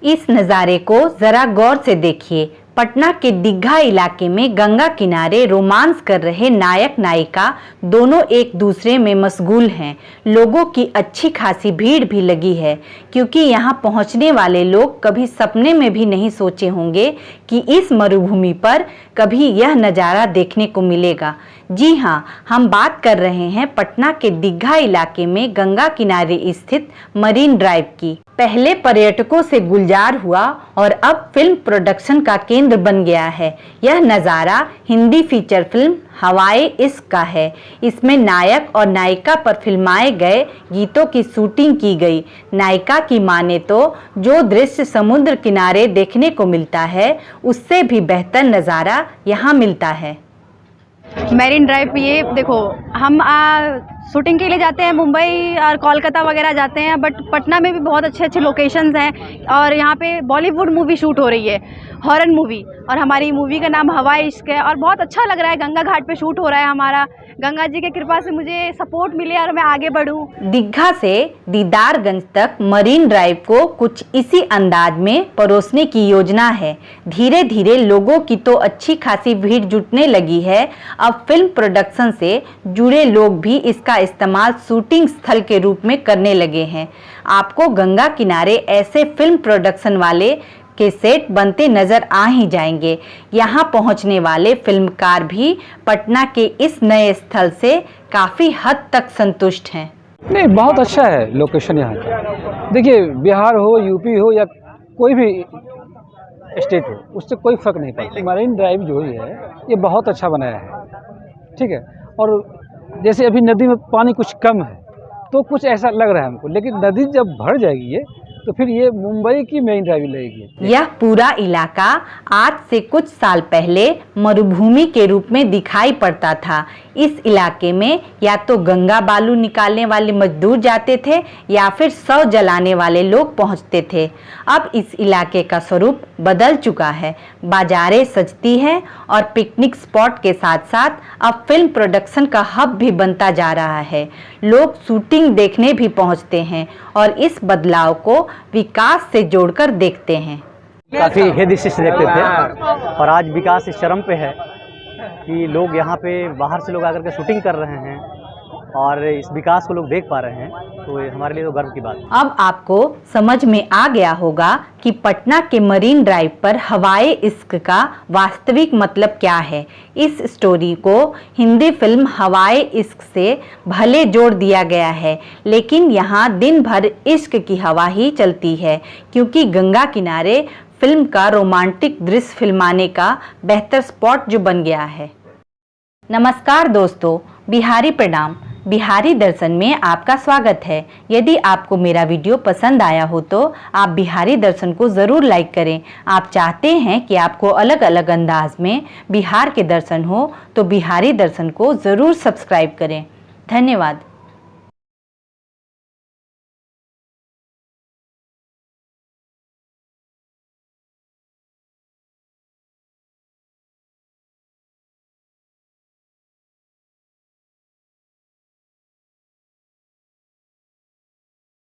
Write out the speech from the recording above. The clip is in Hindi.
इस नज़ारे को जरा गौर से देखिए। पटना के दीघा इलाके में गंगा किनारे रोमांस कर रहे नायक नायिका दोनों एक दूसरे में मशगूल हैं। लोगों की अच्छी खासी भीड़ भी लगी है, क्योंकि यहाँ पहुँचने वाले लोग कभी सपने में भी नहीं सोचे होंगे कि इस मरुभूमि पर कभी यह नज़ारा देखने को मिलेगा। जी हाँ, हम बात कर रहे हैं पटना के दीघा इलाके में गंगा किनारे स्थित मरीन ड्राइव की। पहले पर्यटकों से गुलजार हुआ और अब फिल्म प्रोडक्शन का केंद्र बन गया है। यह नज़ारा हिंदी फीचर फिल्म हवाए इश्क का है। इसमें नायक और नायिका पर फिल्माए गए गीतों की शूटिंग की गई। नायिका की माने तो जो दृश्य समुद्र किनारे देखने को मिलता है, उससे भी बेहतर नज़ारा यहाँ मिलता है। मैरिन ड्राइव ये देखो, हम शूटिंग के लिए जाते हैं, मुंबई और कोलकाता वगैरह जाते हैं, बट पटना में भी बहुत अच्छे अच्छे लोकेशंस हैं और यहाँ पे बॉलीवुड मूवी शूट हो रही है, हॉरर मूवी, और हमारी मूवी का नाम हवाए इश्क है और बहुत अच्छा लग रहा है। गंगा घाट पे शूट हो रहा है हमारा। गंगा जी की कृपा से मुझे सपोर्ट मिले और मैं आगे बढ़ूँ। दीघा से दीदारगंज तक मरीन ड्राइव को कुछ इसी अंदाज में परोसने की योजना है। धीरे धीरे लोगों की तो अच्छी खासी भीड़ जुटने लगी है। अब फिल्म प्रोडक्शन से जुड़े लोग भी इसका इस्तेमाल शूटिंग स्थल के रूप में करने लगे हैं। आपको गंगा किनारे ऐसे फिल्म प्रोडक्शन वाले के सेट बनते नजर आ ही जाएंगे। यहाँ पहुँचने वाले फिल्मकार भी पटना के इस नए स्थल से काफ़ी हद तक संतुष्ट हैं। नहीं, बहुत अच्छा है लोकेशन यहाँ का। देखिए, बिहार हो, यूपी हो या कोई भी स्टेट हो, उससे कोई फ़र्क नहीं पड़ता। मरीन ड्राइव जो है ये बहुत अच्छा बनाया है, ठीक है। और जैसे अभी नदी में पानी कुछ कम है तो कुछ ऐसा लग रहा है हमको, लेकिन नदी जब भर जाएगी ये तो फिर ये मुंबई की मेन ड्राइव लगेगी। यह पूरा इलाका आज से कुछ साल पहले मरुभूमि के रूप में दिखाई पड़ता था। इस इलाके में या तो गंगा बालू निकालने वाले मजदूर जाते थे या फिर शव जलाने वाले लोग पहुंचते थे। अब इस इलाके का स्वरूप बदल चुका है। बाजारें सजती हैं और पिकनिक स्पॉट के साथ साथ अब फिल्म प्रोडक्शन का हब भी बनता जा रहा है। लोग शूटिंग देखने भी पहुंचते हैं और इस बदलाव को विकास से जोड़कर देखते हैं। काफ़ी हेदिशे से देखते थे और आज विकास इस चरम पे है कि लोग यहाँ पे बाहर से लोग आकर के शूटिंग कर रहे हैं और इस विकास को लोग देख पा रहे हैं, तो ये हमारे लिए तो गर्व की बात है। अब आपको समझ में आ गया होगा कि पटना के मरीन ड्राइव पर हवाए इश्क का वास्तविक मतलब क्या है। इस स्टोरी को हिंदी फिल्म हवाए इश्क से भले जोड़ दिया गया है, लेकिन यहाँ दिन भर इश्क की हवा ही चलती है, क्योंकि गंगा किनारे फिल्म का रोमांटिक दृश्य फिल्माने का बेहतर स्पॉट जो बन गया है। नमस्कार दोस्तों, बिहारी प्रणाम। बिहारी दर्शन में आपका स्वागत है। यदि आपको मेरा वीडियो पसंद आया हो तो आप बिहारी दर्शन को ज़रूर लाइक करें। आप चाहते हैं कि आपको अलग अलग अंदाज में बिहार के दर्शन हो तो बिहारी दर्शन को ज़रूर सब्सक्राइब करें। धन्यवाद।